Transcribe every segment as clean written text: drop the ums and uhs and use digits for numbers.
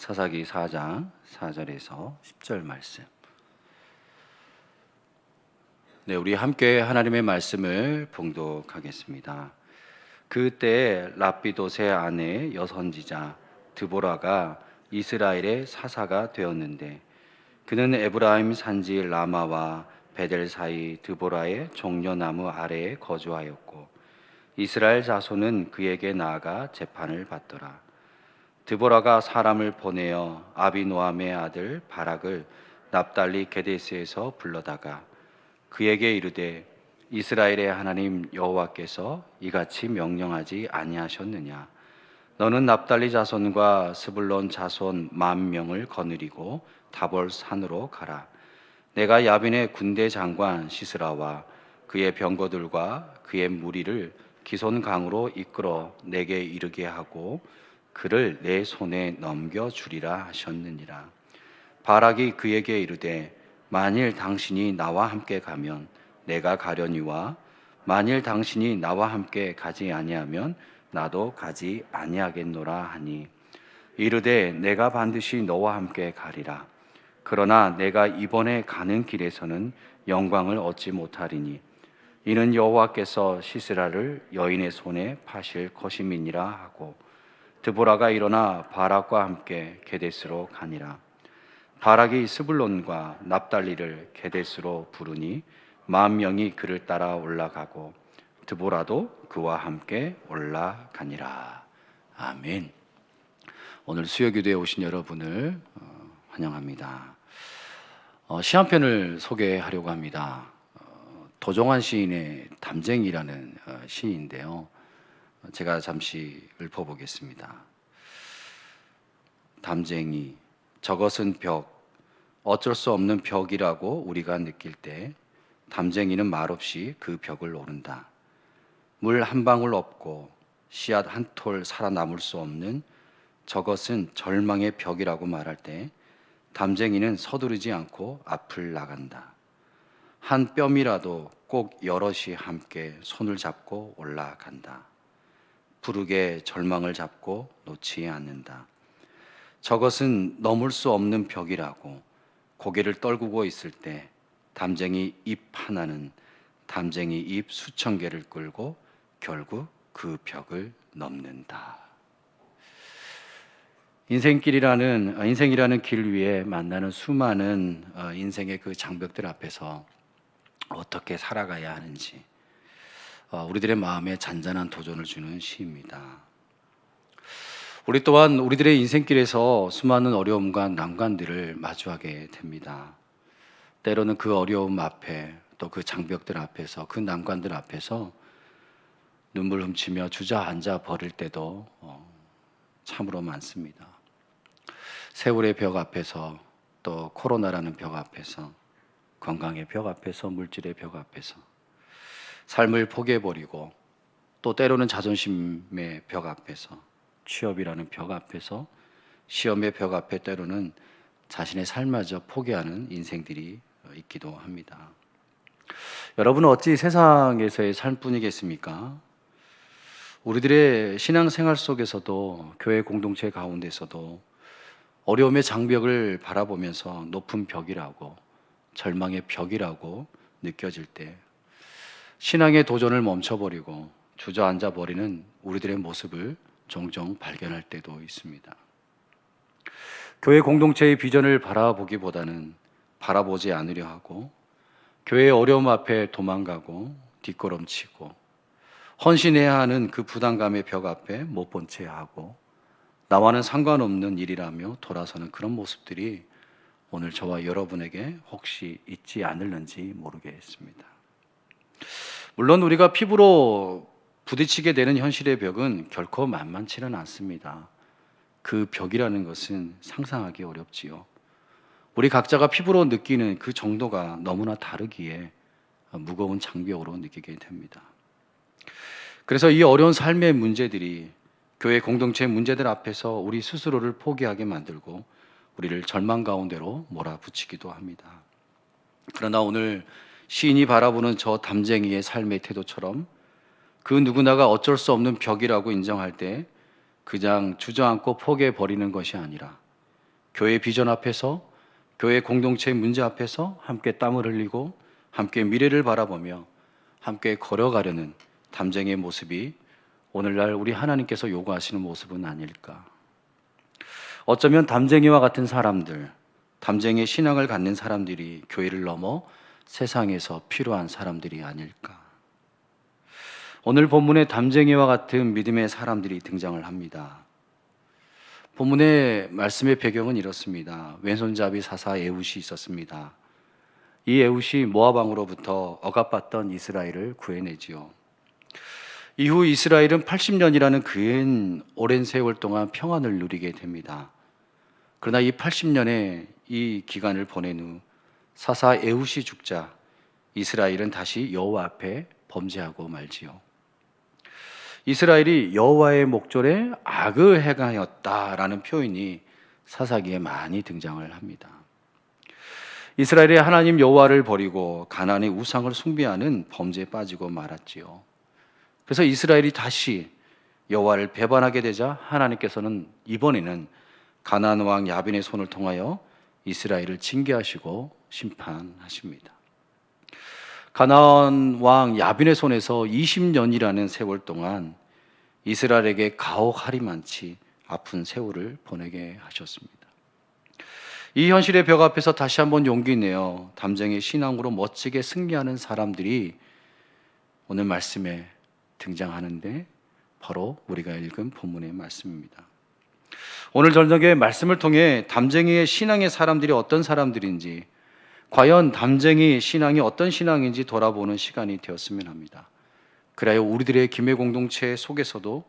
사사기 4장 4절에서 10절 말씀. 네, 우리 함께 하나님의 말씀을 봉독하겠습니다. 그때 랍비돗의 아내 여선지자 드보라가 이스라엘의 사사가 되었는데, 그는 에브라임 산지 라마와 베델 사이 드보라의 종려나무 아래에 거주하였고, 이스라엘 자손은 그에게 나아가 재판을 받더라. 드보라가 사람을 보내어 아비노함의 아들 바락을 납달리 게데스에서 불러다가 그에게 이르되, 이스라엘의 하나님 여호와께서 이같이 명령하지 아니하셨느냐? 너는 납달리 자손과 스불론 자손 10,000명을 거느리고 다볼 산으로 가라. 내가 야빈의 군대 장관 시스라와 그의 병거들과 그의 무리를 기손 강으로 이끌어 내게 이르게 하고 그를 내 손에 넘겨주리라 하셨느니라. 바락이 그에게 이르되, 만일 당신이 나와 함께 가면 내가 가려니와 만일 당신이 나와 함께 가지 아니하면 나도 가지 아니하겠노라 하니, 이르되 내가 반드시 너와 함께 가리라. 그러나 내가 이번에 가는 길에서는 영광을 얻지 못하리니 이는 여호와께서 시스라를 여인의 손에 파실 것임이니라 하고, 드보라가 일어나 바락과 함께 게데스로 가니라. 바락이 스불론과 납달리를 게데스로 부르니 10,000명이 그를 따라 올라가고 드보라도 그와 함께 올라가니라. 아멘. 오늘 수요기도에 오신 여러분을 환영합니다. 시 한 편을 소개하려고 합니다. 도종환 시인의 담쟁이라는 시인인데요, 제가 잠시 읊어보겠습니다. 담쟁이, 저것은 벽, 어쩔 수 없는 벽이라고 우리가 느낄 때 담쟁이는 말없이 그 벽을 오른다. 물 한 방울 없고 씨앗 한 톨 살아남을 수 없는 저것은 절망의 벽이라고 말할 때 담쟁이는 서두르지 않고 앞을 나간다. 한 뼘이라도 꼭 여럿이 함께 손을 잡고 올라간다. 부르게 절망을 잡고 놓지 않는다. 저것은 넘을 수 없는 벽이라고 고개를 떨구고 있을 때 담쟁이 잎 하나는 담쟁이 잎 수천 개를 끌고 결국 그 벽을 넘는다. 인생이라는 길 위에 만나는 수많은 인생의 그 장벽들 앞에서 어떻게 살아가야 하는지 우리들의 마음에 잔잔한 도전을 주는 시입니다. 우리 또한 우리들의 인생길에서 수많은 어려움과 난관들을 마주하게 됩니다. 때로는 그 어려움 앞에, 또 그 장벽들 앞에서, 그 난관들 앞에서 눈물 훔치며 주저앉아 버릴 때도 참으로 많습니다. 세월의 벽 앞에서, 또 코로나라는 벽 앞에서, 건강의 벽 앞에서, 물질의 벽 앞에서 삶을 포기해버리고, 또 때로는 자존심의 벽 앞에서, 취업이라는 벽 앞에서, 시험의 벽 앞에 때로는 자신의 삶마저 포기하는 인생들이 있기도 합니다. 여러분은 어찌 세상에서의 삶뿐이겠습니까? 우리들의 신앙생활 속에서도, 교회 공동체 가운데서도 어려움의 장벽을 바라보면서 높은 벽이라고, 절망의 벽이라고 느껴질 때 신앙의 도전을 멈춰버리고 주저앉아 버리는 우리들의 모습을 종종 발견할 때도 있습니다. 교회 공동체의 비전을 바라보기보다는 바라보지 않으려 하고, 교회의 어려움 앞에 도망가고 뒷걸음치고, 헌신해야 하는 그 부담감의 벽 앞에 못 본 채 하고, 나와는 상관없는 일이라며 돌아서는 그런 모습들이 오늘 저와 여러분에게 혹시 있지 않을는지 모르겠습니다. 물론 우리가 피부로 부딪히게 되는 현실의 벽은 결코 만만치는 않습니다. 그 벽이라는 것은 상상하기 어렵지요. 우리 각자가 피부로 느끼는 그 정도가 너무나 다르기에 무거운 장벽으로 느끼게 됩니다. 그래서 이 어려운 삶의 문제들이 교회 공동체의 문제들 앞에서 우리 스스로를 포기하게 만들고 우리를 절망 가운데로 몰아붙이기도 합니다. 그러나 오늘 시인이 바라보는 저 담쟁이의 삶의 태도처럼 그 누구나가 어쩔 수 없는 벽이라고 인정할 때 그냥 주저앉고 포기해버리는 것이 아니라 교회 비전 앞에서, 교회 공동체의 문제 앞에서 함께 땀을 흘리고 함께 미래를 바라보며 함께 걸어가려는 담쟁이의 모습이 오늘날 우리 하나님께서 요구하시는 모습은 아닐까. 어쩌면 담쟁이와 같은 사람들, 담쟁이의 신앙을 갖는 사람들이 교회를 넘어 세상에서 필요한 사람들이 아닐까. 오늘 본문에 담쟁이와 같은 믿음의 사람들이 등장을 합니다. 본문의 말씀의 배경은 이렇습니다. 왼손잡이 사사 에훗이 있었습니다. 이 에훗이 모압 왕으로부터 억압받던 이스라엘을 구해내지요. 이후 이스라엘은 80년이라는 긴 오랜 세월 동안 평안을 누리게 됩니다. 그러나 이 80년의 이 기간을 보낸 후 사사 에훗이 죽자 이스라엘은 다시 여호와 앞에 범죄하고 말지요. 이스라엘이 여호와의 목전에 악을 행하였다라는 표현이 사사기에 많이 등장을 합니다. 이스라엘이 하나님 여호와를 버리고 가나안의 우상을 숭배하는 범죄에 빠지고 말았지요. 그래서 이스라엘이 다시 여호와를 배반하게 되자 하나님께서는 이번에는 가나안 왕 야빈의 손을 통하여 이스라엘을 징계하시고 심판하십니다. 가나안 왕 야빈의 손에서 20년이라는 세월 동안 이스라엘에게 가혹하리만치 아픈 세월을 보내게 하셨습니다. 이 현실의 벽 앞에서 다시 한번 용기 내어 담쟁이 신앙으로 멋지게 승리하는 사람들이 오늘 말씀에 등장하는데 바로 우리가 읽은 본문의 말씀입니다. 오늘 저녁에 말씀을 통해 담쟁이의 신앙의 사람들이 어떤 사람들인지, 과연 담쟁이 신앙이 어떤 신앙인지 돌아보는 시간이 되었으면 합니다. 그래야 우리들의 기매 공동체 속에서도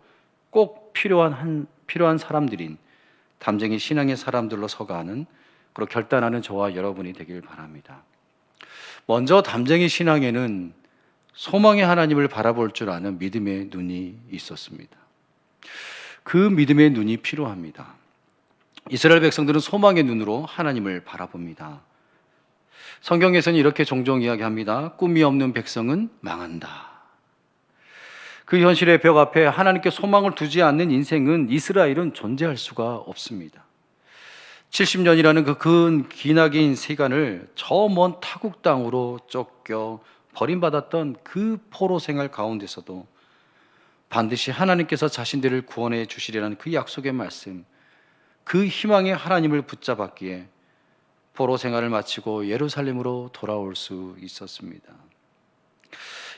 꼭 필요한 사람들인 담쟁이 신앙의 사람들로 서가는, 그리고 결단하는 저와 여러분이 되길 바랍니다. 먼저 담쟁이 신앙에는 소망의 하나님을 바라볼 줄 아는 믿음의 눈이 있었습니다. 그 믿음의 눈이 필요합니다. 이스라엘 백성들은 소망의 눈으로 하나님을 바라봅니다. 성경에서는 이렇게 종종 이야기합니다. 꿈이 없는 백성은 망한다. 그 현실의 벽 앞에 하나님께 소망을 두지 않는 인생은, 이스라엘은 존재할 수가 없습니다. 70년이라는 그 기나긴 시간을 저 먼 타국 땅으로 쫓겨 버림받았던 그 포로 생활 가운데서도 반드시 하나님께서 자신들을 구원해 주시리라는 그 약속의 말씀, 그 희망의 하나님을 붙잡았기에 포로 생활을 마치고 예루살렘으로 돌아올 수 있었습니다.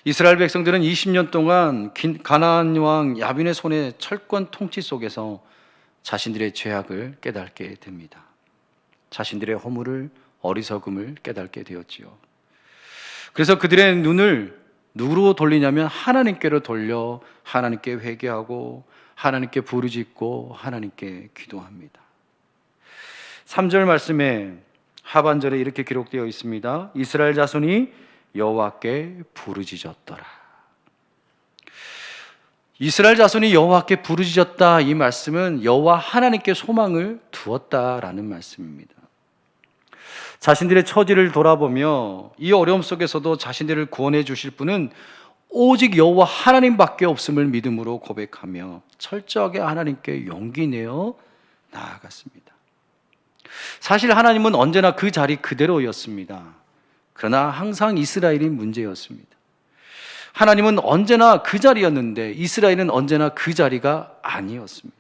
이스라엘 백성들은 20년 동안 가나안 왕 야빈의 손의 철권 통치 속에서 자신들의 죄악을 깨닫게 됩니다. 자신들의 허물을, 어리석음을 깨닫게 되었지요. 그래서 그들의 눈을 누구로 돌리냐면 하나님께로 돌려 하나님께 회개하고 하나님께 부르짖고 하나님께 기도합니다. 3절 말씀에 하반절에 이렇게 기록되어 있습니다. 이스라엘 자손이 여호와께 부르짖었더라. 이스라엘 자손이 여호와께 부르짖었다, 이 말씀은 여호와 하나님께 소망을 두었다라는 말씀입니다. 자신들의 처지를 돌아보며 이 어려움 속에서도 자신들을 구원해 주실 분은 오직 여호와 하나님밖에 없음을 믿음으로 고백하며 철저하게 하나님께 용기 내어 나아갔습니다. 사실 하나님은 언제나 그 자리 그대로였습니다. 그러나 항상 이스라엘이 문제였습니다. 하나님은 언제나 그 자리였는데 이스라엘은 언제나 그 자리가 아니었습니다.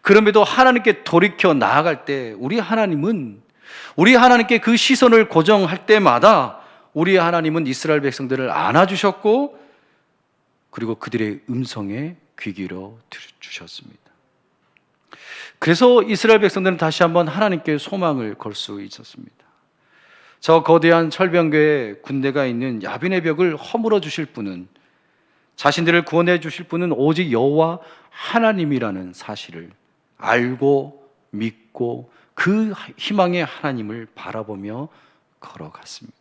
그럼에도 하나님께 돌이켜 나아갈 때 우리 하나님께 그 시선을 고정할 때마다 우리 하나님은 이스라엘 백성들을 안아주셨고, 그리고 그들의 음성에 귀 기울여 주셨습니다. 그래서 이스라엘 백성들은 다시 한번 하나님께 소망을 걸 수 있었습니다. 저 거대한 철병교의 군대가 있는 야빈의 벽을 허물어 주실 분은, 자신들을 구원해 주실 분은 오직 여호와 하나님이라는 사실을 알고 믿고 그 희망의 하나님을 바라보며 걸어갔습니다.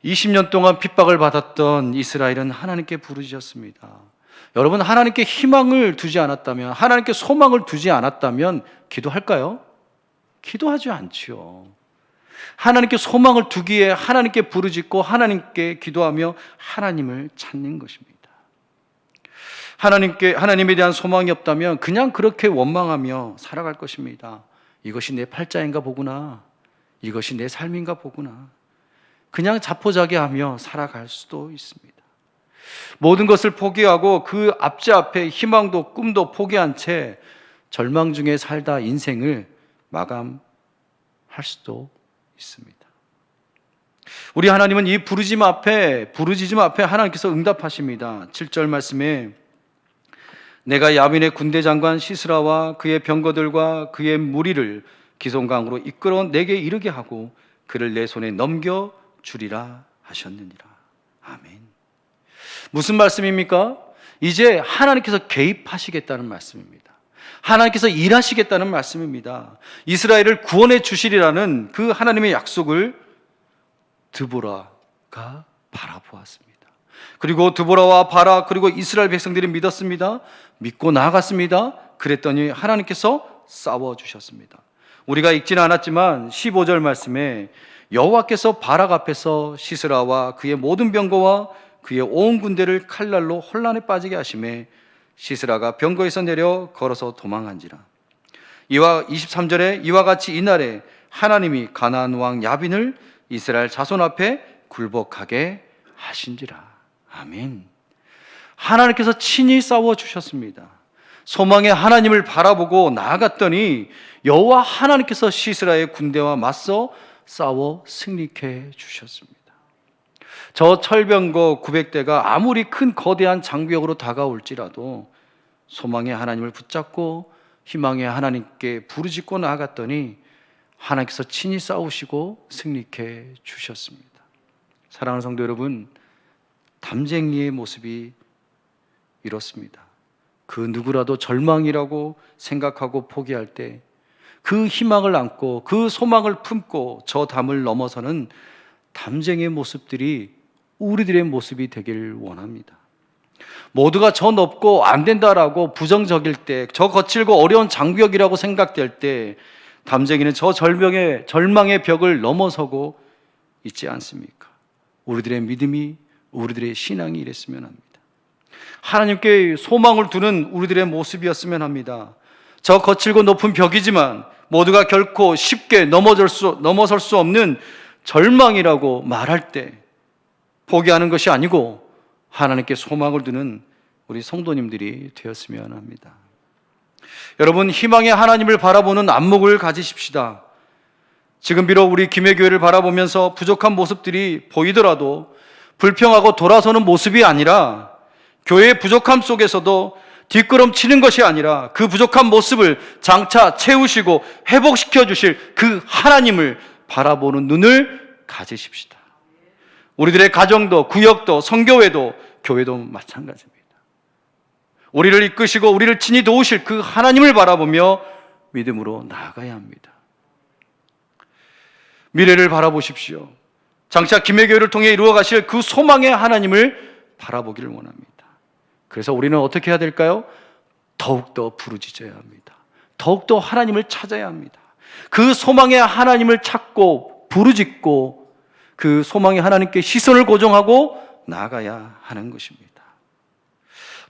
20년 동안 핍박을 받았던 이스라엘은 하나님께 부르짖었습니다. 여러분, 하나님께 희망을 두지 않았다면, 하나님께 소망을 두지 않았다면 기도할까요? 기도하지 않지요. 하나님께 소망을 두기에 하나님께 부르짖고 하나님께 기도하며 하나님을 찾는 것입니다. 하나님에 대한 소망이 없다면 그냥 그렇게 원망하며 살아갈 것입니다. 이것이 내 팔자인가 보구나. 이것이 내 삶인가 보구나. 그냥 자포자기하며 살아갈 수도 있습니다. 모든 것을 포기하고 그 앞에 희망도 꿈도 포기한 채 절망 중에 살다 인생을 마감할 수도 있습니다. 우리 하나님은 이 부르짖음 앞에 하나님께서 응답하십니다. 7절 말씀에 내가 야빈의 군대 장관 시스라와 그의 병거들과 그의 무리를 기손강으로 이끌어 내게 이르게 하고 그를 내 손에 넘겨 주리라 하셨느니라. 아멘. 무슨 말씀입니까? 이제 하나님께서 개입하시겠다는 말씀입니다. 하나님께서 일하시겠다는 말씀입니다. 이스라엘을 구원해 주시리라는 그 하나님의 약속을 드보라가 바라보았습니다. 그리고 드보라와 바라 그리고 이스라엘 백성들이 믿었습니다. 믿고 나아갔습니다. 그랬더니 하나님께서 싸워주셨습니다. 우리가 읽지는 않았지만 15절 말씀에 여호와께서 바락 앞에서 시스라와 그의 모든 병거와 그의 온 군대를 칼날로 혼란에 빠지게 하심에 시스라가 병거에서 내려 걸어서 도망한지라. 23절에 이와 같이 이날에 하나님이 가나안 왕 야빈을 이스라엘 자손 앞에 굴복하게 하신지라. 아멘. 하나님께서 친히 싸워주셨습니다. 소망의 하나님을 바라보고 나아갔더니 여호와 하나님께서 시스라의 군대와 맞서 싸워 승리케 주셨습니다. 저 철병거 900대가 아무리 큰 거대한 장벽으로 다가올지라도 소망의 하나님을 붙잡고 희망의 하나님께 부르짖고 나아갔더니 하나님께서 친히 싸우시고 승리케 주셨습니다. 사랑하는 성도 여러분, 담쟁이의 모습이 이렇습니다. 그 누구라도 절망이라고 생각하고 포기할 때 그 희망을 안고 그 소망을 품고 저 담을 넘어서는 담쟁이의 모습들이 우리들의 모습이 되길 원합니다. 모두가 저 높고 안 된다라고 부정적일 때, 저 거칠고 어려운 장벽이라고 생각될 때 담쟁이는 저 절망의 벽을 넘어서고 있지 않습니까? 우리들의 믿음이, 우리들의 신앙이 이랬으면 합니다. 하나님께 소망을 두는 우리들의 모습이었으면 합니다. 저 거칠고 높은 벽이지만 모두가 결코 쉽게 넘어설 수 없는 절망이라고 말할 때 포기하는 것이 아니고 하나님께 소망을 두는 우리 성도님들이 되었으면 합니다. 여러분, 희망의 하나님을 바라보는 안목을 가지십시다. 지금 비록 우리 김해교회를 바라보면서 부족한 모습들이 보이더라도 불평하고 돌아서는 모습이 아니라 교회의 부족함 속에서도 뒷걸음치는 것이 아니라 그 부족한 모습을 장차 채우시고 회복시켜 주실 그 하나님을 바라보는 눈을 가지십시다. 우리들의 가정도, 구역도, 성교회도, 교회도 마찬가지입니다. 우리를 이끄시고 우리를 친히 도우실 그 하나님을 바라보며 믿음으로 나아가야 합니다. 미래를 바라보십시오. 장차 김해교회를 통해 이루어 가실 그 소망의 하나님을 바라보기를 원합니다. 그래서 우리는 어떻게 해야 될까요? 더욱더 부르짖어야 합니다. 더욱더 하나님을 찾아야 합니다. 그 소망의 하나님을 찾고 부르짖고 그 소망의 하나님께 시선을 고정하고 나아가야 하는 것입니다.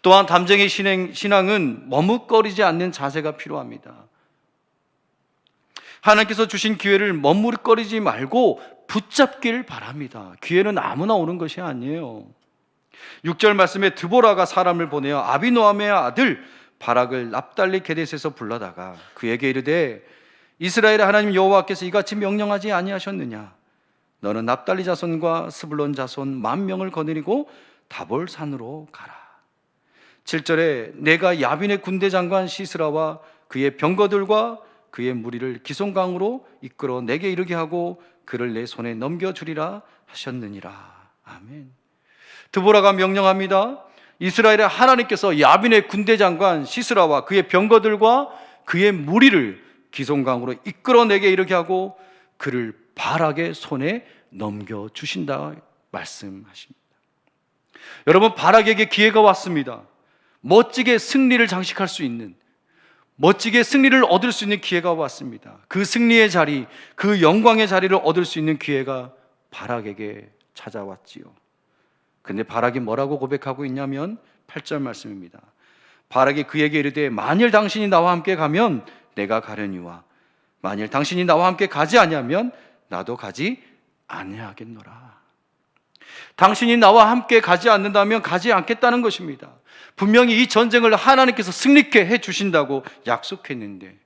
또한 담쟁이 신앙은 머뭇거리지 않는 자세가 필요합니다. 하나님께서 주신 기회를 머뭇거리지 말고 붙잡길 바랍니다. 기회는 아무나 오는 것이 아니에요. 6절 말씀에 드보라가 사람을 보내어 아비노함의 아들 바락을 납달리 게데스에서 불러다가 그에게 이르되 이스라엘의 하나님 여호와께서 이같이 명령하지 아니하셨느냐? 너는 납달리 자손과 스불론 자손 10,000명을 거느리고 다볼산으로 가라. 7절에 내가 야빈의 군대 장관 시스라와 그의 병거들과 그의 무리를 기손강으로 이끌어 내게 이르게 하고 그를 내 손에 넘겨주리라 하셨느니라. 아멘. 드보라가 명령합니다. 이스라엘의 하나님께서 야빈의 군대 장관 시스라와 그의 병거들과 그의 무리를 기손강으로 이끌어 내게 이르게 하고 그를 바락의 손에 넘겨주신다 말씀하십니다. 여러분, 바락에게 기회가 왔습니다. 멋지게 승리를 장식할 수 있는, 멋지게 승리를 얻을 수 있는 기회가 왔습니다. 그 승리의 자리, 그 영광의 자리를 얻을 수 있는 기회가 바락에게 찾아왔지요. 근데 바락이 뭐라고 고백하고 있냐면 8절 말씀입니다. 바락이 그에게 이르되 만일 당신이 나와 함께 가면 내가 가려니와 만일 당신이 나와 함께 가지 아니하면 나도 가지 아니하겠노라. 당신이 나와 함께 가지 않는다면 가지 않겠다는 것입니다. 분명히 이 전쟁을 하나님께서 승리케 해 주신다고 약속했는데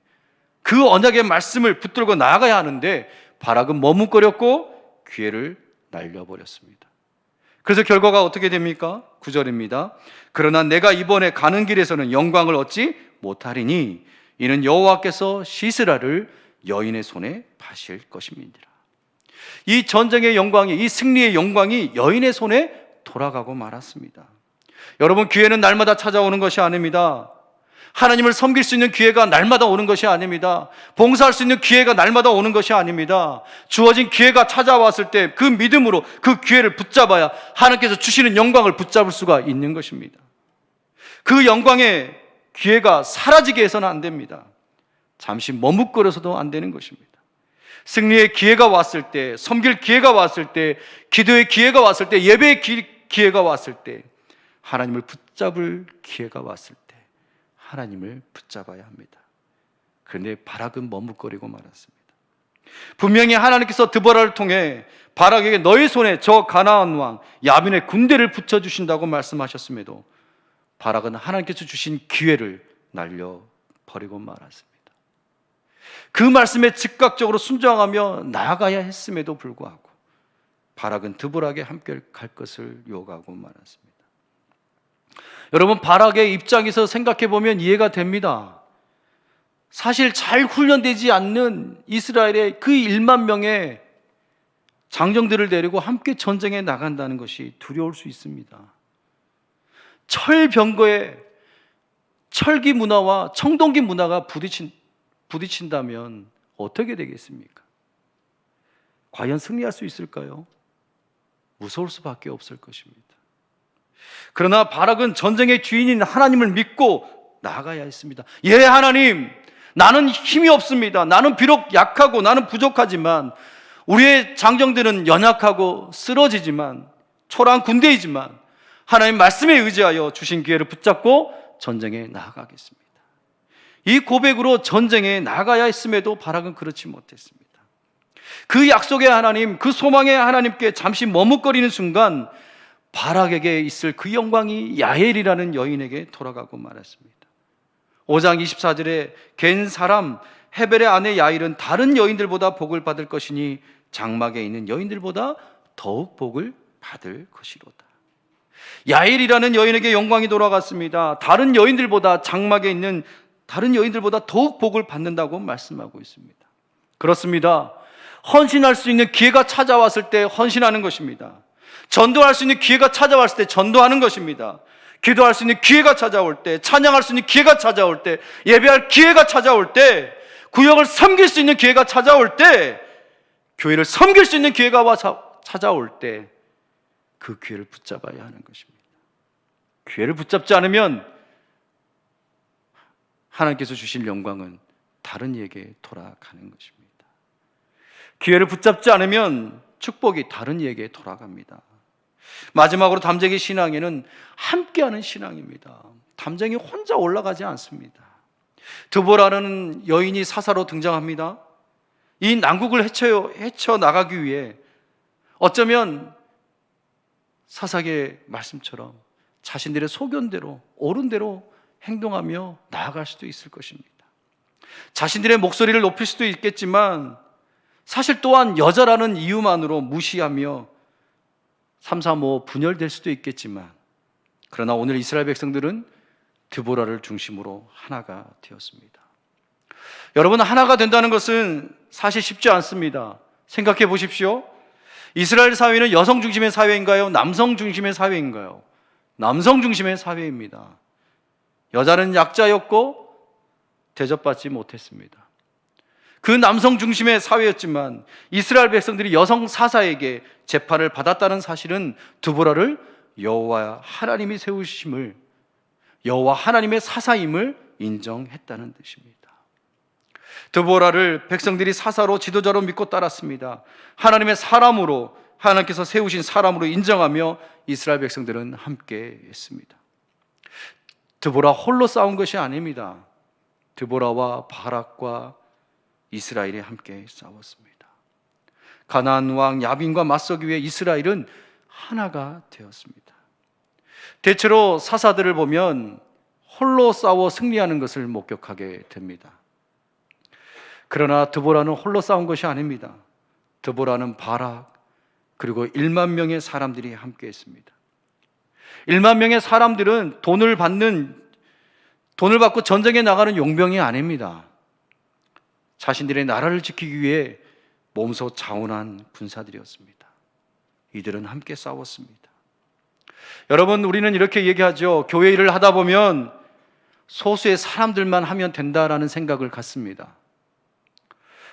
그 언약의 말씀을 붙들고 나아가야 하는데 바락은 머뭇거렸고 기회를 날려버렸습니다. 그래서 결과가 어떻게 됩니까? 9절입니다. 그러나 내가 이번에 가는 길에서는 영광을 얻지 못하리니 이는 여호와께서 시스라를 여인의 손에 파실 것임이니라. 이 전쟁의 영광이, 이 승리의 영광이 여인의 손에 돌아가고 말았습니다. 여러분, 기회는 날마다 찾아오는 것이 아닙니다. 하나님을 섬길 수 있는 기회가 날마다 오는 것이 아닙니다. 봉사할 수 있는 기회가 날마다 오는 것이 아닙니다. 주어진 기회가 찾아왔을 때 그 믿음으로 그 기회를 붙잡아야 하나님께서 주시는 영광을 붙잡을 수가 있는 것입니다. 그 영광의 기회가 사라지게 해서는 안 됩니다. 잠시 머뭇거려서도 안 되는 것입니다. 승리의 기회가 왔을 때, 섬길 기회가 왔을 때, 기도의 기회가 왔을 때, 예배의 기회가 왔을 때, 하나님을 붙잡을 기회가 왔을 때 하나님을 붙잡아야 합니다. 그런데 바락은 머뭇거리고 말았습니다. 분명히 하나님께서 드보라를 통해 바락에게 너희 손에 저 가나안 왕 야빈의 군대를 붙여주신다고 말씀하셨음에도 바락은 하나님께서 주신 기회를 날려버리고 말았습니다. 그 말씀에 즉각적으로 순종하며 나아가야 했음에도 불구하고 바락은 드보라에게 함께 갈 것을 요구하고 말았습니다. 여러분, 바락의 입장에서 생각해 보면 이해가 됩니다. 사실 잘 훈련되지 않는 이스라엘의 그 1만 명의 장정들을 데리고 함께 전쟁에 나간다는 것이 두려울 수 있습니다. 철병거에 철기 문화와 청동기 문화가 부딪힌다면 어떻게 되겠습니까? 과연 승리할 수 있을까요? 무서울 수밖에 없을 것입니다. 그러나 바락은 전쟁의 주인인 하나님을 믿고 나아가야 했습니다. 예, 하나님, 나는 힘이 없습니다. 나는 비록 약하고 나는 부족하지만 우리의 장정들은 연약하고 쓰러지지만 초라한 군대이지만 하나님 말씀에 의지하여 주신 기회를 붙잡고 전쟁에 나아가겠습니다. 이 고백으로 전쟁에 나가야 했음에도 바락은 그렇지 못했습니다. 그 약속의 하나님, 그 소망의 하나님께 잠시 머뭇거리는 순간 바락에게 있을 그 영광이 야엘이라는 여인에게 돌아가고 말았습니다. 5장 24절에 겐 사람 헤벨의 아내 야엘은 다른 여인들보다 복을 받을 것이니 장막에 있는 여인들보다 더욱 복을 받을 것이로다. 야엘이라는 여인에게 영광이 돌아갔습니다. 다른 여인들보다 장막에 있는 다른 여인들보다 더욱 복을 받는다고 말씀하고 있습니다. 그렇습니다. 헌신할 수 있는 기회가 찾아왔을 때 헌신하는 것입니다. 전도할 수 있는 기회가 찾아왔을 때 전도하는 것입니다. 기도할 수 있는 기회가 찾아올 때, 찬양할 수 있는 기회가 찾아올 때, 예배할 기회가 찾아올 때, 구역을 섬길 수 있는 기회가 찾아올 때, 교회를 섬길 수 있는 기회가 찾아올 때 그 기회를 붙잡아야 하는 것입니다. 기회를 붙잡지 않으면 하나님께서 주신 영광은 다른 이에게 돌아가는 것입니다. 기회를 붙잡지 않으면 축복이 다른 이에게 돌아갑니다. 마지막으로 담쟁이 신앙에는 함께하는 신앙입니다. 담쟁이 혼자 올라가지 않습니다. 드보라라는 여인이 사사로 등장합니다. 이 난국을 헤쳐나가기 위해 어쩌면 사사의 말씀처럼 자신들의 소견대로 옳은 대로 행동하며 나아갈 수도 있을 것입니다. 자신들의 목소리를 높일 수도 있겠지만 사실 또한 여자라는 이유만으로 무시하며 335 분열될 수도 있겠지만 그러나 오늘 이스라엘 백성들은 드보라를 중심으로 하나가 되었습니다. 여러분, 하나가 된다는 것은 사실 쉽지 않습니다. 생각해 보십시오. 이스라엘 사회는 여성 중심의 사회인가요? 남성 중심의 사회인가요? 남성 중심의 사회입니다. 여자는 약자였고 대접받지 못했습니다. 그 남성 중심의 사회였지만 이스라엘 백성들이 여성 사사에게 재판을 받았다는 사실은 드보라를 여호와 하나님이 세우심을, 여호와 하나님의 사사임을 인정했다는 뜻입니다. 드보라를 백성들이 사사로 지도자로 믿고 따랐습니다. 하나님의 사람으로, 하나님께서 세우신 사람으로 인정하며 이스라엘 백성들은 함께 했습니다. 드보라 홀로 싸운 것이 아닙니다. 드보라와 바락과 이스라엘이 함께 싸웠습니다. 가나안 왕 야빈과 맞서기 위해 이스라엘은 하나가 되었습니다. 대체로 사사들을 보면 홀로 싸워 승리하는 것을 목격하게 됩니다. 그러나 드보라는 홀로 싸운 것이 아닙니다. 드보라는 바락 그리고 1만 명의 사람들이 함께 했습니다. 1만 명의 사람들은 돈을 받고 전쟁에 나가는 용병이 아닙니다. 자신들의 나라를 지키기 위해 몸소 자원한 군사들이었습니다. 이들은 함께 싸웠습니다. 여러분, 우리는 이렇게 얘기하죠. 교회 일을 하다 보면 소수의 사람들만 하면 된다라는 생각을 갖습니다.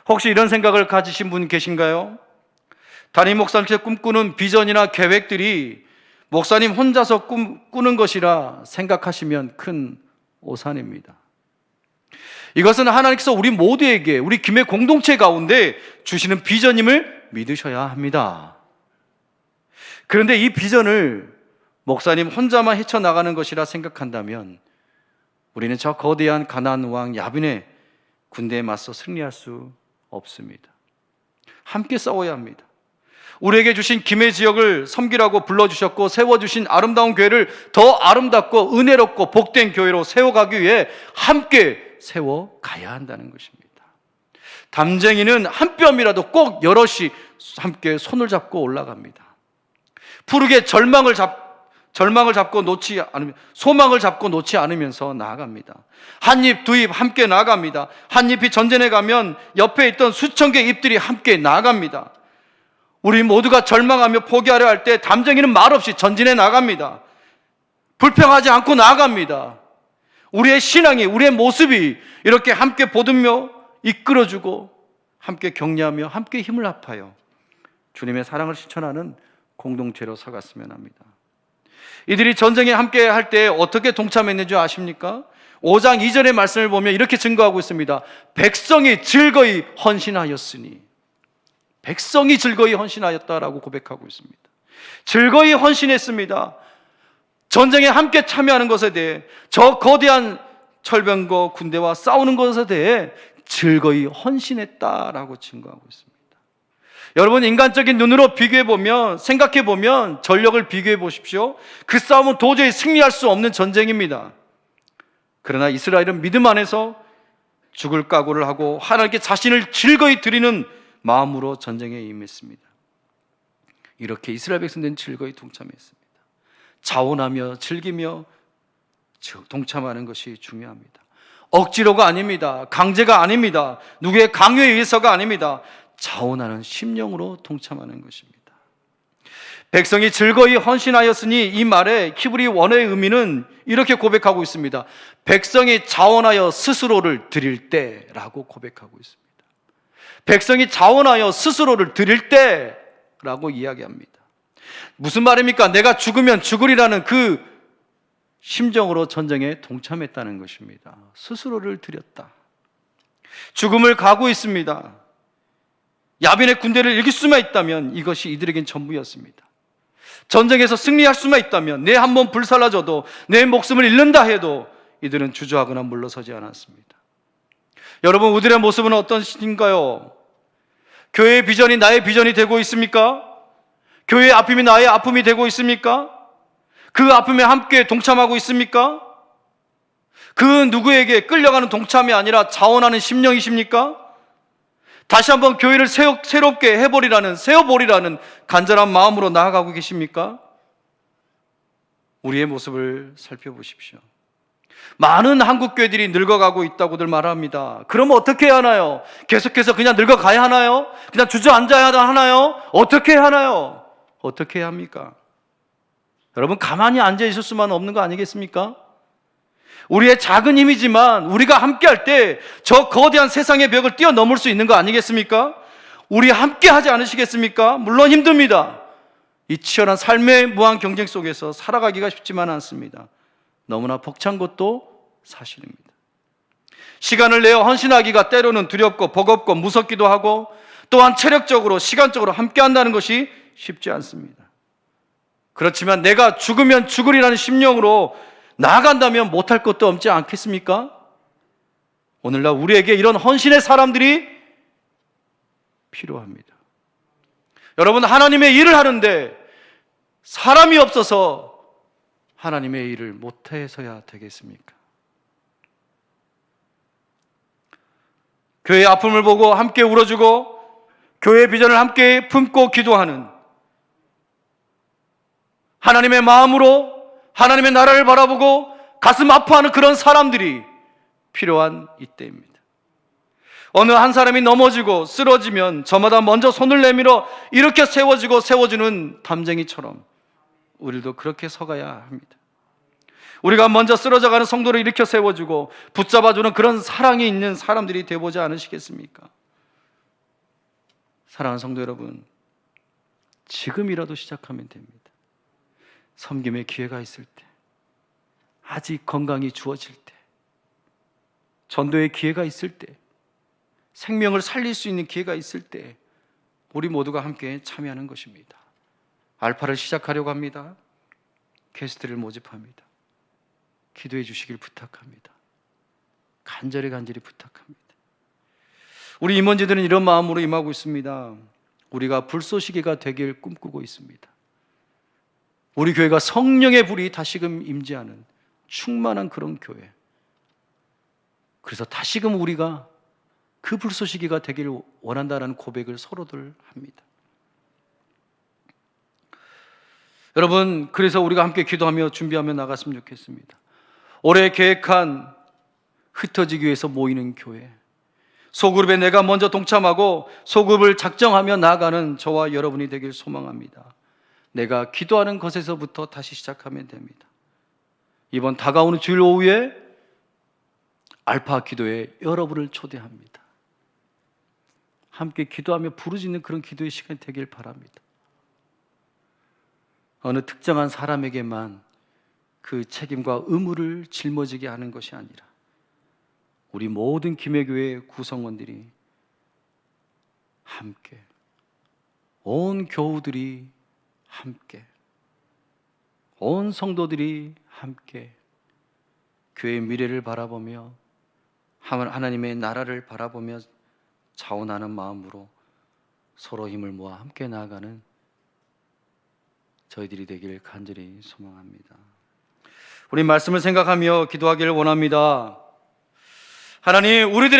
혹시 이런 생각을 가지신 분 계신가요? 담임 목사님께서 꿈꾸는 비전이나 계획들이 목사님 혼자서 꾸는 것이라 생각하시면 큰 오산입니다. 이것은 하나님께서 우리 모두에게 우리 김해 공동체 가운데 주시는 비전임을 믿으셔야 합니다. 그런데 이 비전을 목사님 혼자만 헤쳐나가는 것이라 생각한다면 우리는 저 거대한 가나안 왕 야빈의 군대에 맞서 승리할 수 없습니다. 함께 싸워야 합니다. 우리에게 주신 김해 지역을 섬기라고 불러주셨고 세워주신 아름다운 교회를 더 아름답고 은혜롭고 복된 교회로 세워가기 위해 함께 세워가야 한다는 것입니다. 담쟁이는 한 뼘이라도 꼭 여럿이 함께 손을 잡고 올라갑니다. 푸르게 절망을 잡고 놓지 않으면 소망을 잡고 놓지 않으면서 나아갑니다. 한 잎, 두 잎 함께 나아갑니다. 한 잎이 전진해 가면 옆에 있던 수천 개의 잎들이 함께 나아갑니다. 우리 모두가 절망하며 포기하려 할 때 담쟁이는 말없이 전진해 나갑니다. 불평하지 않고 나아갑니다. 우리의 신앙이, 우리의 모습이 이렇게 함께 보듬며 이끌어주고 함께 격려하며 함께 힘을 합하여 주님의 사랑을 실천하는 공동체로 서갔으면 합니다. 이들이 전쟁에 함께 할 때 어떻게 동참했는지 아십니까? 5장 2절의 말씀을 보면 이렇게 증거하고 있습니다. 백성이 즐거이 헌신하였으니. 백성이 즐거이 헌신하였다라고 고백하고 있습니다. 즐거이 헌신했습니다. 전쟁에 함께 참여하는 것에 대해 저 거대한 철병거 군대와 싸우는 것에 대해 즐거이 헌신했다라고 증거하고 있습니다. 여러분, 인간적인 눈으로 비교해보면, 생각해보면 전력을 비교해 보십시오. 그 싸움은 도저히 승리할 수 없는 전쟁입니다. 그러나 이스라엘은 믿음 안에서 죽을 각오를 하고 하나님께 자신을 즐거이 드리는 마음으로 전쟁에 임했습니다. 이렇게 이스라엘 백성들은 즐거이 동참했습니다. 자원하며 즐기며 동참하는 것이 중요합니다. 억지로가 아닙니다. 강제가 아닙니다. 누구의 강요에 의해서가 아닙니다. 자원하는 심령으로 동참하는 것입니다. 백성이 즐거이 헌신하였으니 이 말의 히브리 원어의 의미는 이렇게 고백하고 있습니다. 백성이 자원하여 스스로를 드릴 때라고 고백하고 있습니다. 백성이 자원하여 스스로를 드릴 때라고 이야기합니다. 무슨 말입니까? 내가 죽으면 죽으리라는 그 심정으로 전쟁에 동참했다는 것입니다. 스스로를 드렸다. 죽음을 각오했습니다. 야빈의 군대를 이길 수만 있다면 이것이 이들에겐 전부였습니다. 전쟁에서 승리할 수만 있다면 내 한 몸 불살라져도 내 목숨을 잃는다 해도 이들은 주저하거나 물러서지 않았습니다. 여러분, 우리들의 모습은 어떠신가요? 교회의 비전이 나의 비전이 되고 있습니까? 교회의 아픔이 나의 아픔이 되고 있습니까? 그 아픔에 함께 동참하고 있습니까? 그 누구에게 끌려가는 동참이 아니라 자원하는 심령이십니까? 다시 한번 교회를 새롭게 세워보리라는 간절한 마음으로 나아가고 계십니까? 우리의 모습을 살펴보십시오. 많은 한국 교회들이 늙어가고 있다고들 말합니다. 그럼 어떻게 해야 하나요? 계속해서 그냥 늙어가야 하나요? 그냥 주저앉아야 하나요? 어떻게 해야 하나요? 어떻게 해야 합니까? 여러분, 가만히 앉아 있을 수만 없는 거 아니겠습니까? 우리의 작은 힘이지만 우리가 함께 할 때 저 거대한 세상의 벽을 뛰어넘을 수 있는 거 아니겠습니까? 우리 함께 하지 않으시겠습니까? 물론 힘듭니다. 이 치열한 삶의 무한 경쟁 속에서 살아가기가 쉽지만 않습니다. 너무나 벅찬 것도 사실입니다. 시간을 내어 헌신하기가 때로는 두렵고 버겁고 무섭기도 하고 또한 체력적으로 시간적으로 함께 한다는 것이 쉽지 않습니다. 그렇지만 내가 죽으면 죽으리라는 심령으로 나아간다면 못할 것도 없지 않겠습니까? 오늘날 우리에게 이런 헌신의 사람들이 필요합니다. 여러분, 하나님의 일을 하는데 사람이 없어서 하나님의 일을 못해서야 되겠습니까? 교회의 아픔을 보고 함께 울어주고 교회의 비전을 함께 품고 기도하는 하나님의 마음으로 하나님의 나라를 바라보고 가슴 아파하는 그런 사람들이 필요한 이때입니다. 어느 한 사람이 넘어지고 쓰러지면 저마다 먼저 손을 내밀어 이렇게 세워주는 담쟁이처럼 우리도 그렇게 서가야 합니다. 우리가 먼저 쓰러져가는 성도를 일으켜 세워주고 붙잡아주는 그런 사랑이 있는 사람들이 되어보지 않으시겠습니까? 사랑하는 성도 여러분, 지금이라도 시작하면 됩니다. 섬김의 기회가 있을 때, 아직 건강이 주어질 때, 전도의 기회가 있을 때, 생명을 살릴 수 있는 기회가 있을 때 우리 모두가 함께 참여하는 것입니다. 알파를 시작하려고 합니다. 게스트를 모집합니다. 기도해 주시길 부탁합니다. 간절히 부탁합니다. 우리 임원진들은 이런 마음으로 임하고 있습니다. 우리가 불쏘시개가 되길 꿈꾸고 있습니다. 우리 교회가 성령의 불이 다시금 임재하는 충만한 그런 교회. 그래서 다시금 우리가 그 불쏘시개가 되길 원한다는 고백을 서로들 합니다. 여러분, 그래서 우리가 함께 기도하며 준비하며 나갔으면 좋겠습니다. 올해 계획한 흩어지기 위해서 모이는 교회, 소그룹에 내가 먼저 동참하고 소그룹을 작정하며 나아가는 저와 여러분이 되길 소망합니다. 내가 기도하는 것에서부터 다시 시작하면 됩니다. 이번 다가오는 주일 오후에 알파 기도에 여러분을 초대합니다. 함께 기도하며 부르짖는 그런 기도의 시간이 되길 바랍니다. 어느 특정한 사람에게만 그 책임과 의무를 짊어지게 하는 것이 아니라 우리 모든 김해교회 구성원들이 함께, 온 교우들이 함께, 온 성도들이 함께 교회의 미래를 바라보며 하나님의 나라를 바라보며 자원하는 마음으로 서로 힘을 모아 함께 나아가는 저희들이 되길 간절히 소망합니다. 우리 말씀을 생각하며 기도하기를 원합니다. 하나님, 우리들의